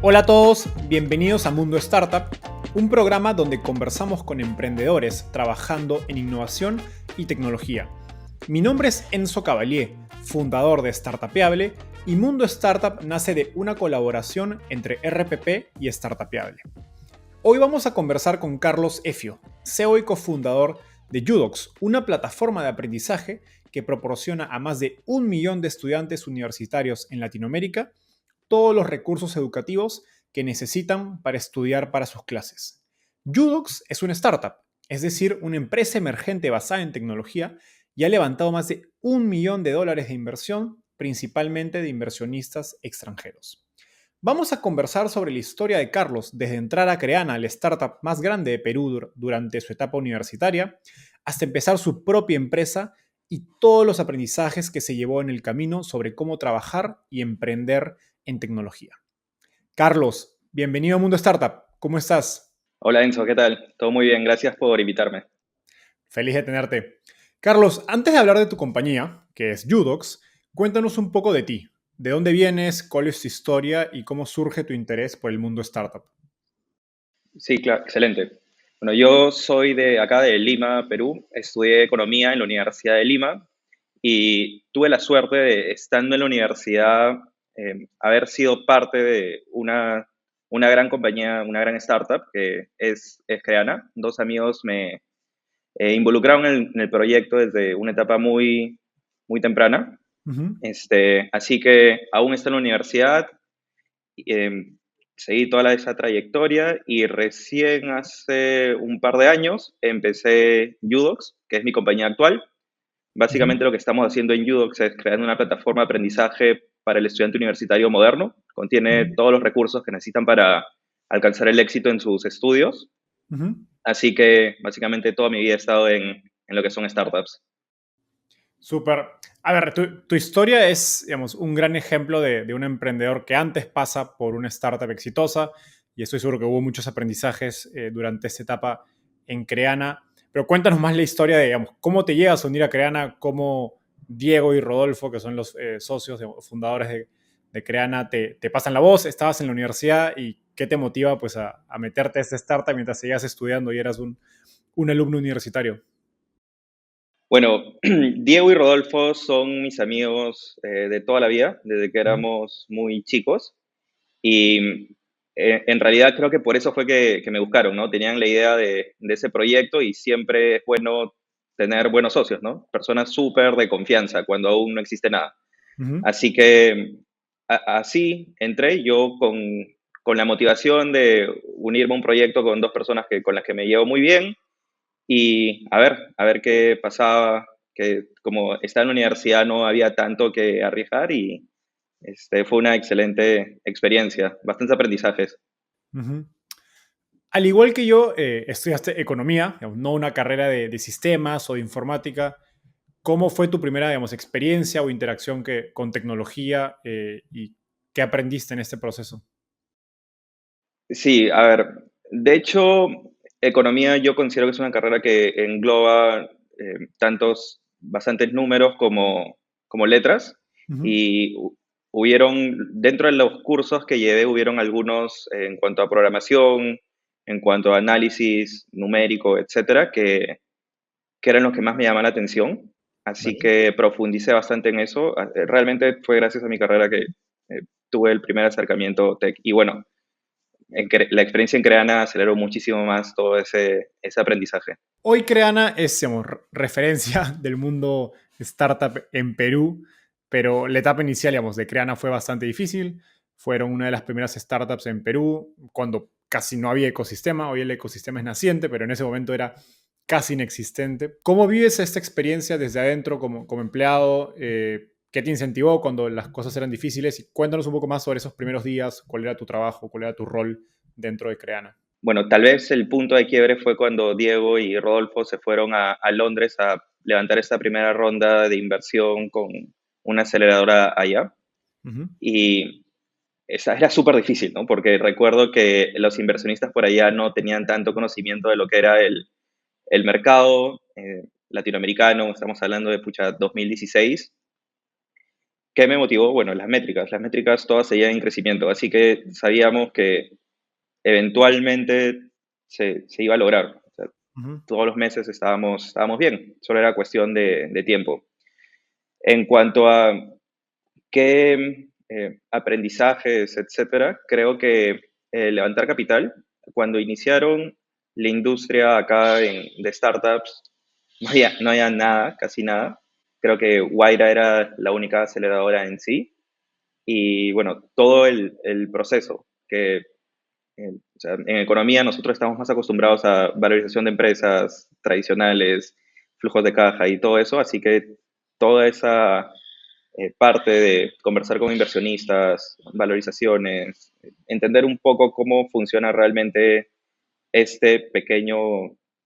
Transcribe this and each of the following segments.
Hola a todos, bienvenidos a Mundo Startup, un programa donde conversamos con emprendedores trabajando en innovación y tecnología. Mi nombre es Enzo Cavalier, fundador de Startupeable, y Mundo Startup nace de una colaboración entre RPP y Startupeable. Hoy vamos a conversar con Carlos Effio, CEO y cofundador de Yudox, una plataforma de aprendizaje que proporciona a más de 1 millón de estudiantes universitarios en Latinoamérica todos los recursos educativos que necesitan para estudiar para sus clases. Yudox es una startup, es decir, una empresa emergente basada en tecnología y ha levantado más de $1 millón de inversión, principalmente de inversionistas extranjeros. Vamos a conversar sobre la historia de Carlos desde entrar a Creana, la startup más grande de Perú durante su etapa universitaria, hasta empezar su propia empresa y todos los aprendizajes que se llevó en el camino sobre cómo trabajar y emprender en tecnología. Carlos, bienvenido a Mundo Startup. ¿Cómo estás? Hola Enzo, ¿qué tal? Todo muy bien, gracias por invitarme. Feliz de tenerte. Carlos, antes de hablar de tu compañía, que es Yudox, cuéntanos un poco de ti. ¿De dónde vienes? ¿Cuál es tu historia? ¿Y cómo surge tu interés por el mundo startup? Sí, claro, excelente. Bueno, yo soy de acá de Lima, Perú. Estudié economía en la Universidad de Lima y tuve la suerte de, estando en la universidad, haber sido parte de una gran compañía, una gran startup que es Creana. Dos amigos me involucraron en el proyecto desde una etapa muy temprana. Ujú. Así que aún está en la universidad. Seguí toda esa trayectoria y recién hace un par de años empecé Yudox, que es mi compañía actual. Ujú. Básicamente lo que estamos haciendo en Yudox es creando una plataforma de aprendizaje para el estudiante universitario moderno. Contiene Ujú. todos los recursos que necesitan para alcanzar el éxito en sus estudios. Ujú. Así que básicamente toda mi vida he estado en lo que son startups. Súper. A ver, tu historia es, digamos, un gran ejemplo de un emprendedor que antes pasa por una startup exitosa y estoy seguro que hubo muchos aprendizajes durante esta etapa en Creana. Pero cuéntanos más la historia de, digamos, cómo te llegas a unir a Creana, cómo Diego y Rodolfo, que son los socios fundadores de Creana, te pasan la voz, estabas en la universidad y qué te motiva pues a meterte a esta startup mientras seguías estudiando y eras un alumno universitario. Bueno, Diego y Rodolfo son mis amigos de toda la vida, desde que Ujú. éramos muy chicos. Y en realidad creo que por eso fue que me buscaron, ¿no? Tenían la idea de ese proyecto y siempre es bueno tener buenos socios, ¿no? Personas súper de confianza cuando aún no existe nada. Ujú. Así que así entré yo con la motivación de unirme a un proyecto con dos personas con las que me llevo muy bien y a ver qué pasaba, que como estaba en la universidad no había tanto que arriesgar y fue una excelente experiencia, bastantes aprendizajes. Ujú. Al igual que yo, estudiaste economía, digamos, no una carrera de sistemas o de informática. ¿Cómo fue tu primera, digamos, experiencia o interacción con tecnología y qué aprendiste en este proceso? Sí, a ver, de hecho, economía yo considero que es una carrera que engloba bastantes números como letras Ujú. y hubieron, dentro de los cursos que llevé, hubieron algunos en cuanto a programación, en cuanto a análisis numérico, etcétera, que eran los que más me llamaban la atención. Así Vale. que profundicé bastante en eso. Realmente fue gracias a mi carrera que tuve el primer acercamiento tech. Y bueno, la experiencia en Creana aceleró muchísimo más todo ese aprendizaje. Hoy Creana es, digamos, referencia del mundo startup en Perú, pero la etapa inicial, digamos, de Creana fue bastante difícil. Fueron una de las primeras startups en Perú cuando casi no había ecosistema. Hoy el ecosistema es naciente, pero en ese momento era casi inexistente. ¿Cómo vives esta experiencia desde adentro como empleado? ¿Qué te incentivó cuando las cosas eran difíciles? Y cuéntanos un poco más sobre esos primeros días, cuál era tu trabajo, cuál era tu rol dentro de Creana. Bueno, tal vez el punto de quiebre fue cuando Diego y Rodolfo se fueron a Londres a levantar esta primera ronda de inversión con una aceleradora allá. Ujú. Y esa era súper difícil, ¿no? Porque recuerdo que los inversionistas por allá no tenían tanto conocimiento de lo que era el mercado latinoamericano, estamos hablando de pucha 2016, ¿Qué me motivó? Bueno, las métricas. Las métricas todas seguían en crecimiento, así que sabíamos que eventualmente se iba a lograr. O sea, Ujú, todos los meses estábamos bien, solo era cuestión de tiempo. En cuanto a qué aprendizajes, etcétera, creo que levantar capital, cuando iniciaron la industria acá de startups, no había nada, casi nada. Creo que Wayra era la única aceleradora en sí. Y bueno, todo el proceso, o sea, en economía nosotros estamos más acostumbrados a valorización de empresas tradicionales, flujos de caja y todo eso, así que toda esa parte de conversar con inversionistas, valorizaciones, entender un poco cómo funciona realmente este pequeño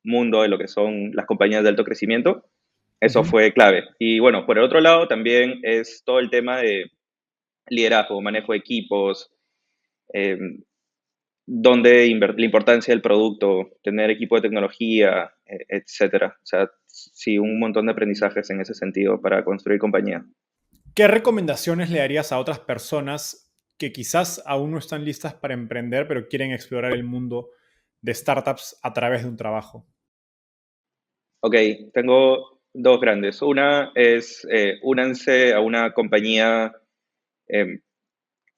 mundo de lo que son las compañías de alto crecimiento, eso ujú. fue clave. Y bueno, por el otro lado también es todo el tema de liderazgo, manejo de equipos, eh, la importancia del producto, tener equipo de tecnología, etcétera. O sea, sí, un montón de aprendizajes en ese sentido para construir compañía. ¿Qué recomendaciones le darías a otras personas que quizás aún no están listas para emprender, pero quieren explorar el mundo de startups a través de un trabajo? Ok, tengo dos grandes. Una es únanse a una compañía eh,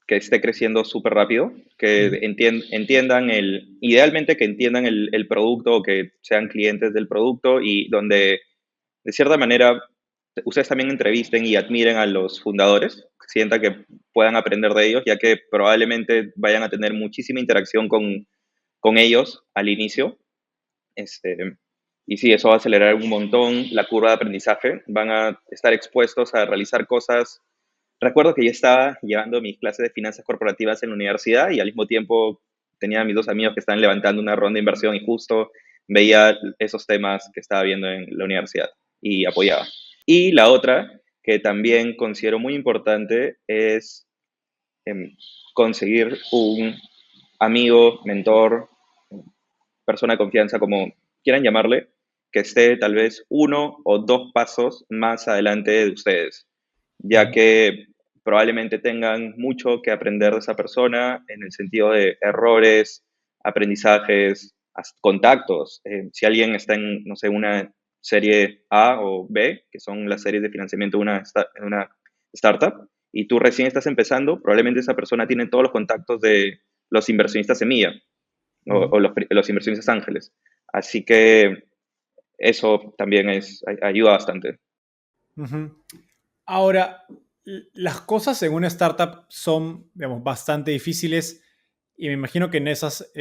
que esté creciendo súper rápido, que Ujú, entiendan idealmente que entiendan el producto o que sean clientes del producto y donde de cierta manera ustedes también entrevisten y admiren a los fundadores, sientan que puedan aprender de ellos, ya que probablemente vayan a tener muchísima interacción con ellos al inicio. Este, y sí, eso va a acelerar un montón la curva de aprendizaje. Van a estar expuestos a realizar cosas. Recuerdo que yo estaba llevando mis clases de finanzas corporativas en la universidad y al mismo tiempo tenía a mis dos amigos que estaban levantando una ronda de inversión y justo veía esos temas que estaba viendo en la universidad y apoyaba. Y la otra, que también considero muy importante, es em, conseguir un amigo, mentor, persona de confianza, como quieran llamarle, que esté tal vez uno o dos pasos más adelante de ustedes, ya ujú, que probablemente tengan mucho que aprender de esa persona en el sentido de errores, aprendizajes, contactos. Si alguien está en, no sé, una serie A o B, que son las series de financiamiento de una startup, y tú recién estás empezando, probablemente esa persona tiene todos los contactos de los inversionistas semilla ujú, o los inversionistas ángeles. Así que eso también ayuda bastante. ujú. Ahora, las cosas en una startup son, digamos, bastante difíciles y me imagino que en esos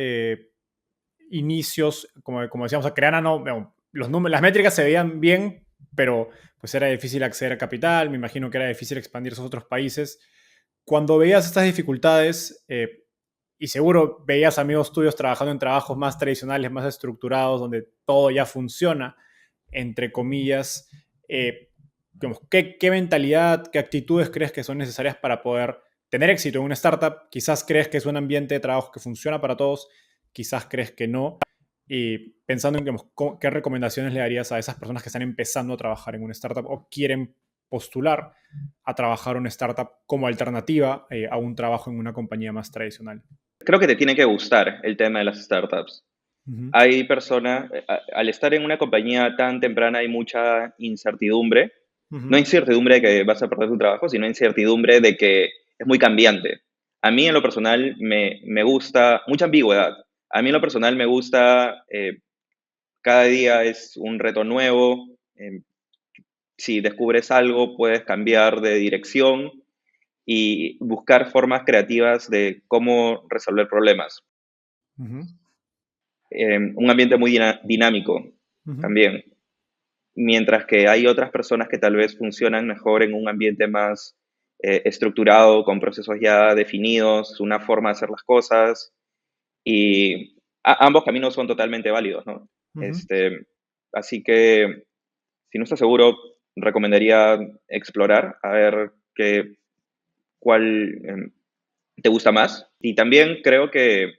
inicios, como decíamos, a Creana no, digamos, los números, las métricas se veían bien, pero pues era difícil acceder a capital, me imagino que era difícil expandirse a otros países. Cuando veías estas dificultades, y seguro veías amigos tuyos trabajando en trabajos más tradicionales, más estructurados, donde todo ya funciona, entre comillas, digamos, ¿qué mentalidad, qué actitudes crees que son necesarias para poder tener éxito en una startup? Quizás crees que es un ambiente de trabajo que funciona para todos, quizás crees que no. Y pensando en digamos, qué recomendaciones le darías a esas personas que están empezando a trabajar en una startup o quieren postular a trabajar en una startup como alternativa a un trabajo en una compañía más tradicional. Creo que te tiene que gustar el tema de las startups. Ujú, Hay personas, al estar en una compañía tan temprana hay mucha incertidumbre. No ujú, incertidumbre de que vas a perder tu trabajo, sino incertidumbre de que es muy cambiante. A mí en lo personal me gusta, mucha ambigüedad. A mí en lo personal me gusta, cada día es un reto nuevo. Si descubres algo, puedes cambiar de dirección y buscar formas creativas de cómo resolver problemas. ujú, Un ambiente muy dinámico ujú, también, mientras que hay otras personas que tal vez funcionan mejor en un ambiente más estructurado, con procesos ya definidos, una forma de hacer las cosas, y ambos caminos son totalmente válidos, ¿no? ujú. Así que si no estás seguro, recomendaría explorar, a ver cuál te gusta más. Y también creo que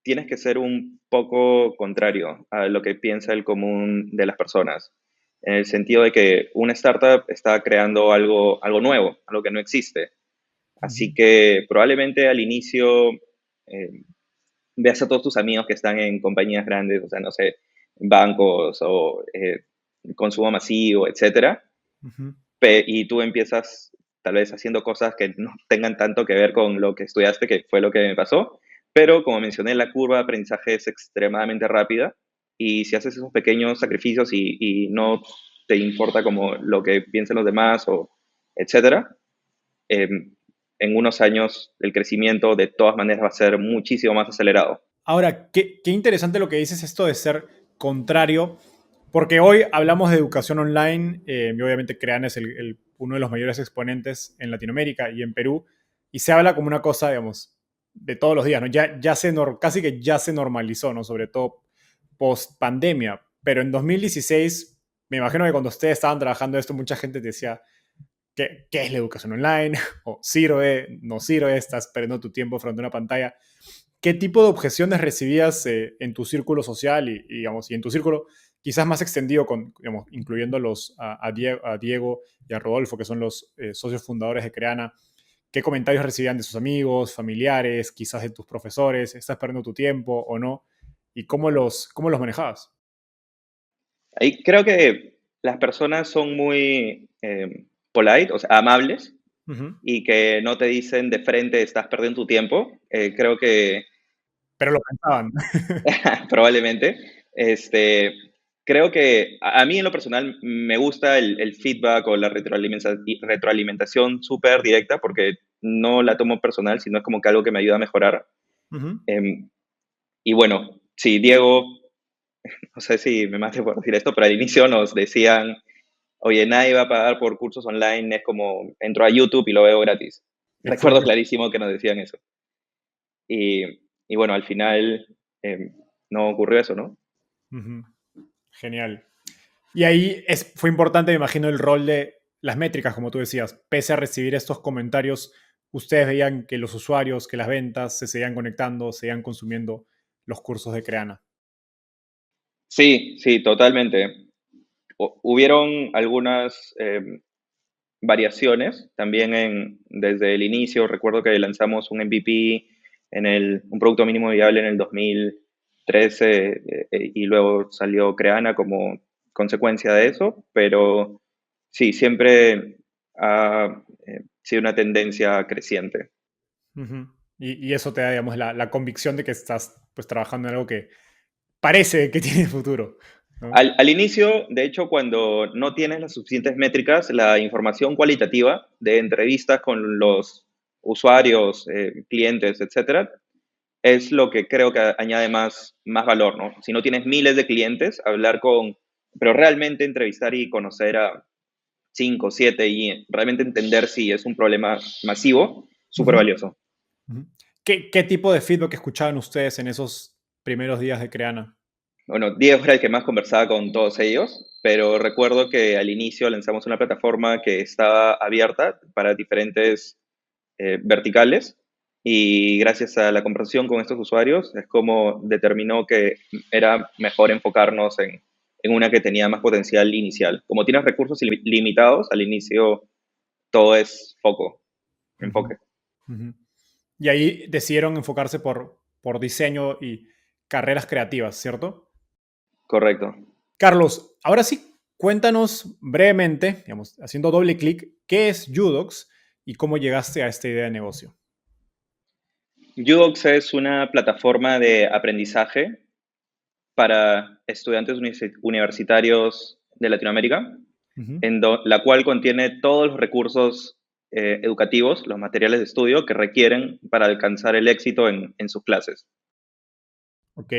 tienes que ser un poco contrario a lo que piensa el común de las personas. en el sentido de que una startup está creando algo nuevo, algo que no existe. Así Ujú. que probablemente al inicio veas a todos tus amigos que están en compañías grandes, o sea, no sé, bancos o consumo masivo, etcétera, Ujú. y tú empiezas tal vez haciendo cosas que no tengan tanto que ver con lo que estudiaste, que fue lo que me pasó, pero como mencioné, la curva de aprendizaje es extremadamente rápida y si haces esos pequeños sacrificios y no te importa como lo que piensen los demás o etcétera, eh, en unos años el crecimiento de todas maneras va a ser muchísimo más acelerado. Ahora, qué interesante lo que dices esto de ser contrario, porque hoy hablamos de educación online, y obviamente Creana es uno de los mayores exponentes en Latinoamérica y en Perú, y se habla como una cosa, digamos, de todos los días, ¿no? Casi que ya se normalizó, ¿no? Sobre todo post pandemia, pero en 2016, me imagino que cuando ustedes estaban trabajando esto, mucha gente decía, ¿qué es la educación online? O sirve, no sirve, estás perdiendo tu tiempo frente a una pantalla. ¿Qué tipo de objeciones recibías en tu círculo social digamos, y en tu círculo quizás más extendido, digamos, incluyendo a Diego y a Rodolfo, que son los socios fundadores de Creana? ¿Qué comentarios recibían de sus amigos, familiares, quizás de tus profesores? ¿Estás perdiendo tu tiempo o no? ¿Y cómo los manejabas? Ahí creo que las personas son muy polite, o sea, amables, Ujú. y que no te dicen de frente estás perdiendo tu tiempo. Creo que Pero lo pensaban. probablemente. Este, creo que a mí en lo personal me gusta el feedback o la retroalimentación súper directa porque no la tomo personal, sino es como que algo que me ayuda a mejorar. Ujú. Em, y bueno, sí, Diego, no sé si me mate por decir esto, pero al inicio nos decían, oye, nadie va a pagar por cursos online, es como entro a YouTube y lo veo gratis. Recuerdo Exacto. clarísimo que nos decían eso. Y, y bueno, al final no ocurrió eso, ¿no? Ujú. Genial. Y ahí fue importante, me imagino, el rol de las métricas, como tú decías. Pese a recibir estos comentarios, ustedes veían que los usuarios, que las ventas se seguían conectando, seguían consumiendo los cursos de Creana. Sí, sí, totalmente. Hubieron algunas variaciones también desde el inicio. Recuerdo que lanzamos un MVP, un producto mínimo viable en el 2013 y luego salió Creana como consecuencia de eso, pero sí, siempre ha sido una tendencia creciente. Ujú. Y eso te da, digamos, la convicción de que estás pues, trabajando en algo que parece que tiene futuro, ¿no? Al inicio, de hecho, cuando no tienes las suficientes métricas, la información cualitativa de entrevistas con los usuarios, clientes, etcétera, es lo que creo que añade más valor, ¿no? Si no tienes miles de clientes, pero realmente entrevistar y conocer a 5, 7 y realmente entender si es un problema masivo, súper Ujú. valioso. Ujú. ¿Qué tipo de feedback escuchaban ustedes en esos primeros días de Creana? Bueno, Diego era el que más conversaba con todos ellos, pero recuerdo que al inicio lanzamos una plataforma que estaba abierta para diferentes verticales y gracias a la conversación con estos usuarios es como determinó que era mejor enfocarnos en una que tenía más potencial inicial. Como tienes recursos limitados, al inicio todo es Ujú. enfoque. Ujú. Y ahí decidieron enfocarse por diseño y carreras creativas, ¿cierto? Correcto. Carlos, ahora sí, cuéntanos brevemente, digamos, haciendo doble clic, ¿qué es Udox y cómo llegaste a esta idea de negocio? Udox es una plataforma de aprendizaje para estudiantes universitarios de Latinoamérica, Ujú. la cual contiene todos los recursos educativos, los materiales de estudio que requieren para alcanzar el éxito en sus clases. Ok.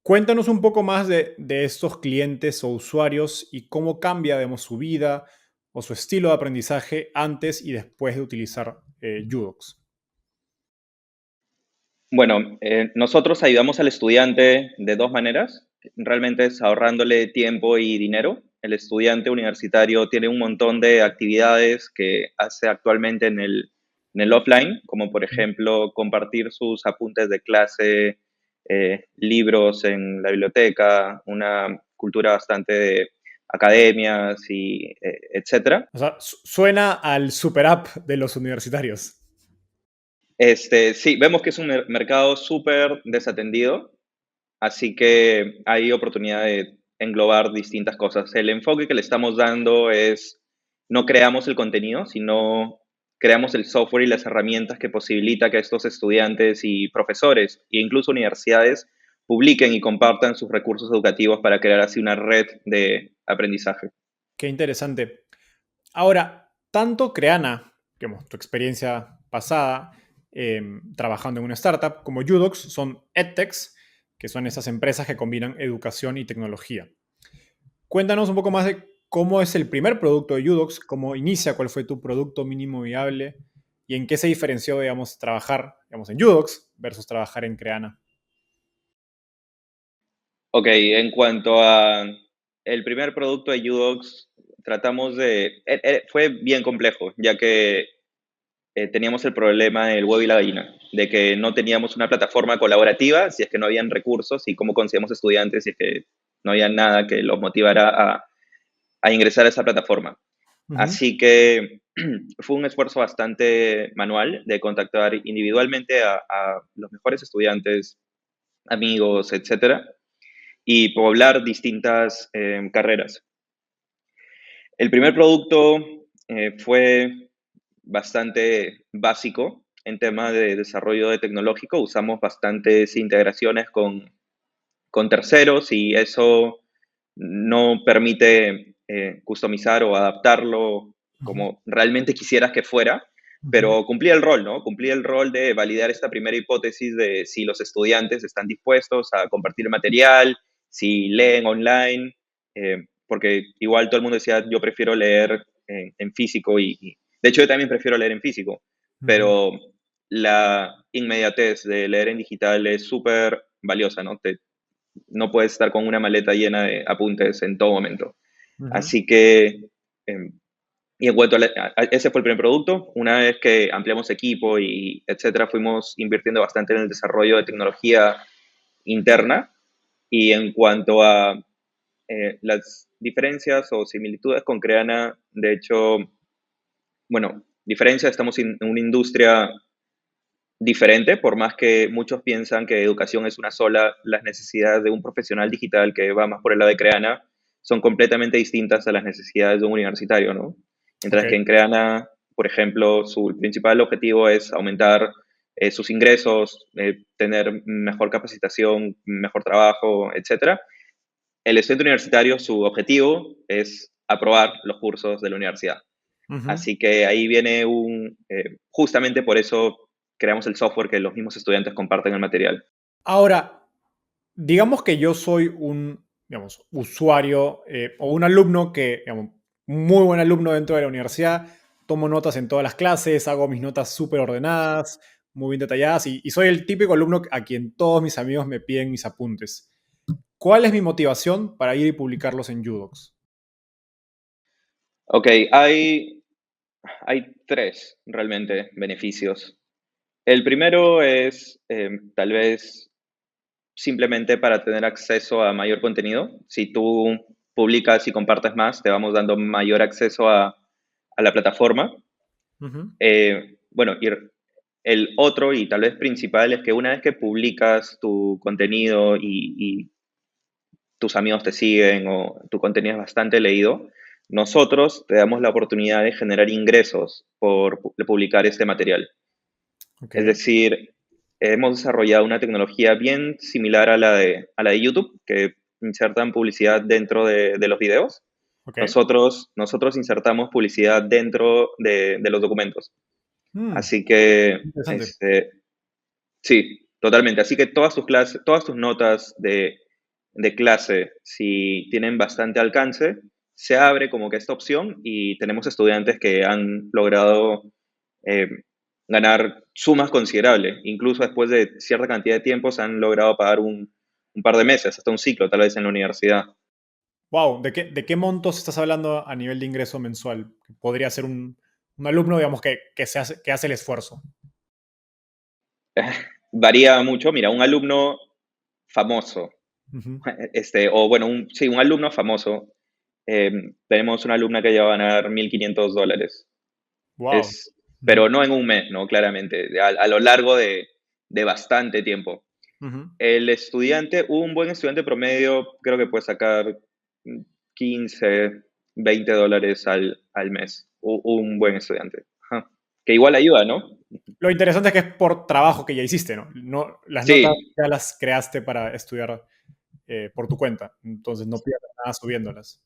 Cuéntanos un poco más de estos clientes o usuarios y cómo cambia, digamos, su vida o su estilo de aprendizaje antes y después de utilizar Udox. Bueno, nosotros ayudamos al estudiante de dos maneras. Realmente es ahorrándole tiempo y dinero. El estudiante universitario tiene un montón de actividades que hace actualmente en el offline, como por ejemplo compartir sus apuntes de clase, libros en la biblioteca, una cultura bastante de academias y etcétera. O sea, suena al super app de los universitarios. Sí, vemos que es un mercado súper desatendido, así que hay oportunidad de englobar distintas cosas. El enfoque que le estamos dando es, no creamos el contenido, sino creamos el software y las herramientas que posibilita que estos estudiantes y profesores, e incluso universidades, publiquen y compartan sus recursos educativos para crear así una red de aprendizaje. Qué interesante. Ahora, tanto Creana, digamos, tu experiencia pasada trabajando en una startup, como Udox son edtechs, que son esas empresas que combinan educación y tecnología. Cuéntanos un poco más de cómo es el primer producto de Udox, cómo inicia, cuál fue tu producto mínimo viable y en qué se diferenció, digamos, trabajar, digamos, en Udox versus trabajar en Creana. Ok, en cuanto a el primer producto de Udox, tratamos de... fue bien complejo, ya que teníamos el problema del huevo y la gallina, de que no teníamos una plataforma colaborativa si es que no habían recursos y cómo conseguíamos estudiantes si es que no había nada que los motivara a ingresar a esa plataforma. Ujú. Así que fue un esfuerzo bastante manual de contactar individualmente a los mejores estudiantes, amigos, etcétera, y poblar distintas carreras. El primer producto fue bastante básico en tema de desarrollo de tecnológico. Usamos bastantes integraciones con terceros y eso no permite customizar o adaptarlo Ujú. como realmente quisieras que fuera, Ujú. pero cumplía el rol, ¿no? Cumplía el rol de validar esta primera hipótesis de si los estudiantes están dispuestos a compartir material, si leen online, porque igual todo el mundo decía, yo prefiero leer en físico de hecho yo también prefiero leer en físico, Ujú. pero la inmediatez de leer en digital es súper valiosa, ¿no? No puedes estar con una maleta llena de apuntes en todo momento. Ujú. Así que, y en cuanto ese fue el primer producto, una vez que ampliamos equipo y etcétera, fuimos invirtiendo bastante en el desarrollo de tecnología interna. Y en cuanto a las diferencias o similitudes con Creana, de hecho, bueno, diferencia, estamos en una industria diferente, por más que muchos piensan que educación es una sola, las necesidades de un profesional digital que va más por el lado de Creana son completamente distintas a las necesidades de un universitario, ¿no? Ok. Mientras que en Creana, por ejemplo, su principal objetivo es aumentar sus ingresos, tener mejor capacitación, mejor trabajo, etcétera. El estudiante universitario, su objetivo es aprobar los cursos de la universidad. Ujú. Así que ahí viene justamente por eso creamos el software que los mismos estudiantes comparten el material. Ahora, digamos que yo soy un, digamos, usuario o un alumno que, digamos, muy buen alumno dentro de la universidad, tomo notas en todas las clases, hago mis notas súper ordenadas, muy bien detalladas y soy el típico alumno a quien todos mis amigos me piden mis apuntes. ¿Cuál es mi motivación para ir y publicarlos en Udocs? Ok, hay tres realmente beneficios. El primero es tal vez simplemente para tener acceso a mayor contenido. Si tú publicas y compartes más, te vamos dando mayor acceso a la plataforma. Ujú. Bueno, y el otro y tal vez principal es que una vez que publicas tu contenido y tus amigos te siguen o tu contenido es bastante leído, nosotros te damos la oportunidad de generar ingresos por publicar este material. Ok, Es decir, hemos desarrollado una tecnología bien similar a la de YouTube, que insertan publicidad dentro de los videos. ok. Nosotros insertamos publicidad dentro de los documentos. Mm, Así que, interesante. sí, totalmente. Así que todas tus clases, todas tus notas de clase, si tienen bastante alcance, se abre como que esta opción y tenemos estudiantes que han logrado eh, ganar sumas considerables. Incluso después de cierta cantidad de tiempo se han logrado pagar un par de meses, hasta un ciclo tal vez en la universidad. Wow, ¿de qué montos estás hablando a nivel de ingreso mensual? Podría ser un alumno, digamos, que hace el esfuerzo. Varía mucho. Mira, un alumno famoso, Ujú. o bueno, sí, un alumno famoso, tenemos una alumna que ya va a ganar $1,500. Wow. Es, pero no en un mes, ¿no? Claramente, a lo largo de bastante tiempo. El estudiante, un buen estudiante promedio, creo que puede sacar 15, $20 al mes. Un buen estudiante. Ajá. Que igual ayuda, ¿no? Lo interesante es que es por trabajo que ya hiciste, ¿no? Las notas Sí, ya las creaste para estudiar por tu cuenta, entonces no pierdes nada subiéndolas.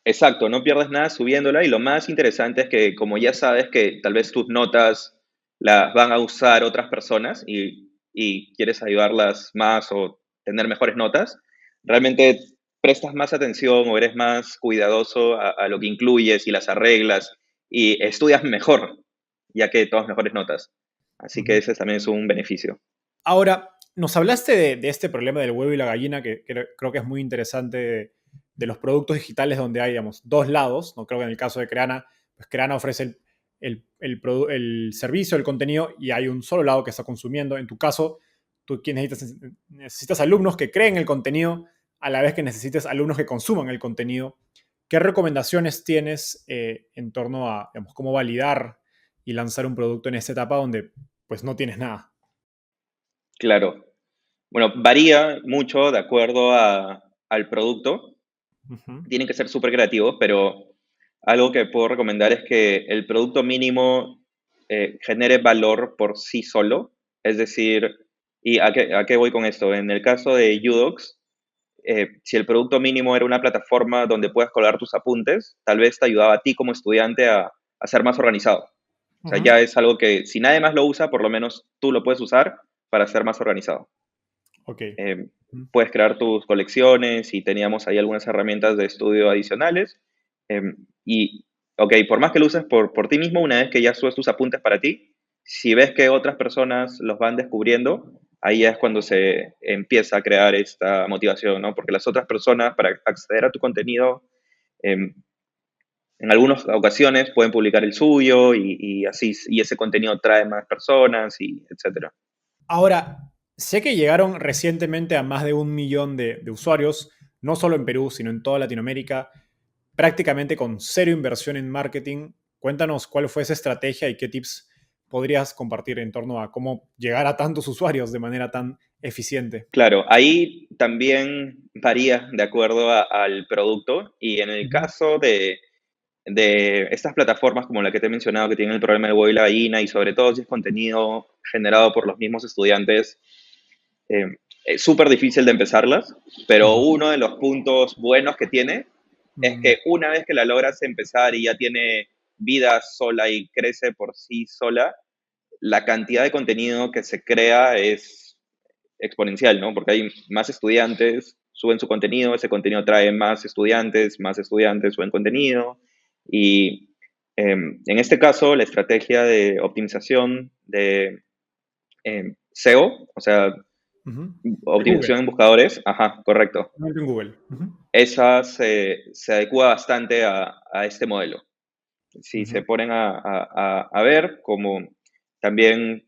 exacto, no pierdes nada subiéndola y lo más interesante es que como ya sabes que tal vez tus notas las van a usar otras personas y quieres ayudarlas más o tener mejores notas, realmente prestas más atención o eres más cuidadoso a lo que incluyes y las arreglas y estudias mejor, ya que tomas mejores notas. Así que Ujú. ese también es un beneficio. Ahora, nos hablaste de este problema del huevo y la gallina, que creo que es muy interesante de los productos digitales donde hay, digamos, dos lados. No creo que en el caso de Creana, pues Creana ofrece el servicio, el contenido, y hay un solo lado que está consumiendo. En tu caso, tú necesitas alumnos que creen el contenido a la vez que necesites alumnos que consuman el contenido. ¿Qué recomendaciones tienes en torno a, digamos, cómo validar y lanzar un producto en esta etapa donde pues no tienes nada? Claro. Bueno, varía mucho de acuerdo al producto. Ujú, Tienen que ser súper creativos, pero algo que puedo recomendar es que el producto mínimo genere valor por sí solo. Es decir, ¿y a qué voy con esto? En el caso de Udocs, si el producto mínimo era una plataforma donde puedas colgar tus apuntes, tal vez te ayudaba a ti como estudiante a ser más organizado. O sea, ujú. ya es algo que si nadie más lo usa, por lo menos tú lo puedes usar para ser más organizado. Ok. Eh, Ujú. Puedes crear tus colecciones y teníamos ahí algunas herramientas de estudio adicionales. Eh, y, ok, por más que lo uses por ti mismo, una vez que ya subes tus apuntes para ti, si ves que otras personas los van descubriendo, ahí ya es cuando se empieza a crear esta motivación, ¿no? Porque las otras personas, para acceder a tu contenido, eh, en algunas ocasiones pueden publicar el suyo y así, y ese contenido trae más personas y etcétera. Ahora, sé que llegaron recientemente a más de 1 millón de usuarios, no solo en Perú, sino en toda Latinoamérica, prácticamente con cero inversión en marketing. Cuéntanos cuál fue esa estrategia y qué tips podrías compartir en torno a cómo llegar a tantos usuarios de manera tan eficiente. Claro, ahí también varía de acuerdo al producto y en el Ujú, caso de estas plataformas como la que te he mencionado que tienen el problema del huevo y la gallina y sobre todo si es contenido generado por los mismos estudiantes, eh, es súper difícil de empezarlas, pero ujú, uno de los puntos buenos que tiene es mm, que una vez que la logras empezar y ya tiene vida sola y crece por sí sola, la cantidad de contenido que se crea es exponencial, ¿no? Porque hay más estudiantes, suben su contenido, ese contenido trae más estudiantes suben contenido. Y en este caso, la estrategia de optimización de SEO, o sea, ujú. De Google, optimización en buscadores, ajá, correcto. solamente en Google. Ujú, Esa se adecua bastante a este modelo. Si se ujú. ponen a ver, como también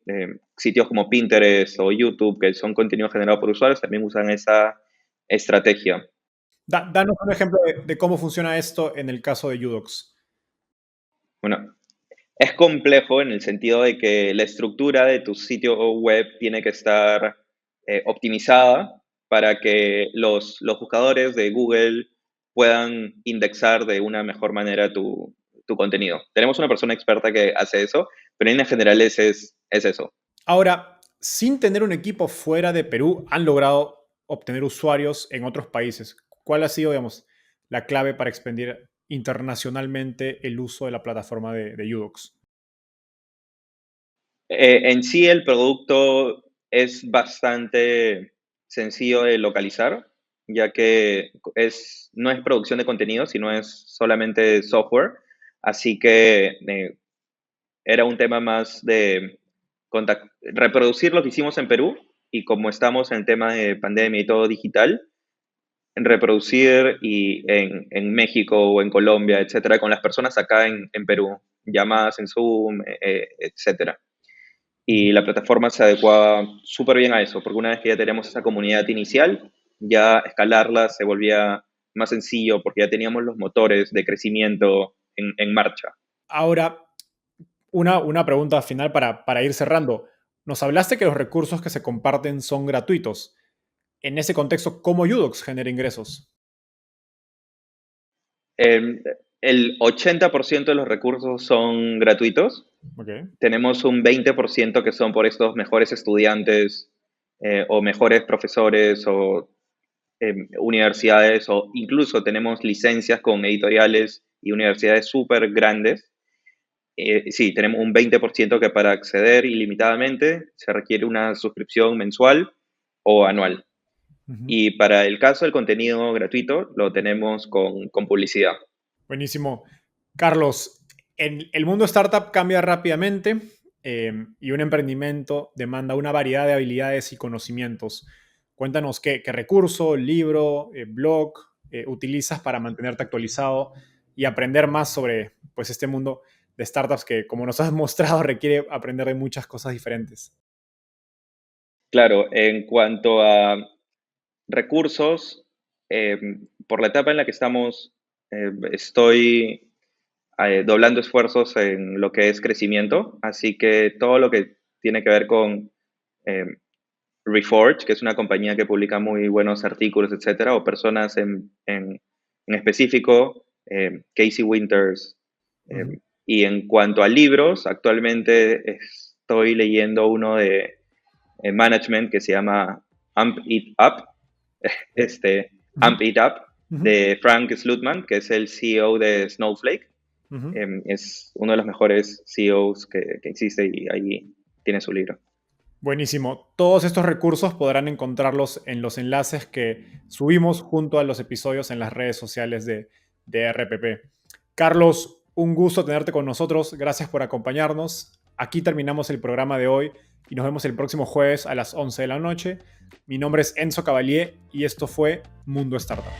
sitios como Pinterest o YouTube, que son contenido generado por usuarios, también usan esa estrategia. Danos un ejemplo de cómo funciona esto en el caso de Udocs. Bueno, es complejo en el sentido de que la estructura de tu sitio web tiene que estar optimizada para que los buscadores de Google puedan indexar de una mejor manera tu contenido. Tenemos una persona experta que hace eso, pero en general es eso. Ahora, sin tener un equipo fuera de Perú, han logrado obtener usuarios en otros países. ¿Cuál ha sido, digamos, la clave para expandir internacionalmente el uso de la plataforma de Udocs? En sí, el producto es bastante sencillo de localizar, ya que no es producción de contenido, sino es solamente software. Así que era un tema más de reproducir lo que hicimos en Perú y como estamos en el tema de pandemia y todo digital, reproducir en México o en Colombia, etcétera, con las personas acá en Perú, llamadas en Zoom, etcétera. Y Ujú. la plataforma se adecuaba súper bien a eso, porque una vez que ya tenemos esa comunidad inicial, ya escalarla se volvía más sencillo porque ya teníamos los motores de crecimiento en marcha. Ahora, una pregunta final para ir cerrando. Nos hablaste que los recursos que se comparten son gratuitos. En ese contexto, ¿cómo Udox genera ingresos? Eh, el 80% de los recursos son gratuitos. Okay. Tenemos un 20% que son por estos mejores estudiantes o mejores profesores o universidades, o incluso tenemos licencias con editoriales y universidades súper grandes. Sí, tenemos un 20% que para acceder ilimitadamente se requiere una suscripción mensual o anual. Ujú. Y para el caso del contenido gratuito, lo tenemos con publicidad. Buenísimo. Carlos, el mundo startup cambia rápidamente y un emprendimiento demanda una variedad de habilidades y conocimientos. Cuéntanos qué recurso, libro, blog utilizas para mantenerte actualizado y aprender más sobre pues, este mundo de startups que, como nos has mostrado, requiere aprender de muchas cosas diferentes. Claro, en cuanto a recursos, por la etapa en la que estamos, estoy doblando esfuerzos en lo que es crecimiento, así que todo lo que tiene que ver con eh, Reforge, que es una compañía que publica muy buenos artículos, etcétera, o personas en específico, Casey Winters. Ujú. Y en cuanto a libros, actualmente estoy leyendo uno de management que se llama Amp It Up, este, Ujú. Amp It Up, Ujú. de Frank Slutman, que es el CEO de Snowflake. Ujú. Es uno de los mejores CEOs que existe y ahí tiene su libro. Buenísimo. Todos estos recursos podrán encontrarlos en los enlaces que subimos junto a los episodios en las redes sociales de RPP. Carlos, un gusto tenerte con nosotros. Gracias por acompañarnos. Aquí terminamos el programa de hoy y nos vemos el próximo jueves a las 11 de la noche. Mi nombre es Enzo Cavalier y esto fue Mundo Startup.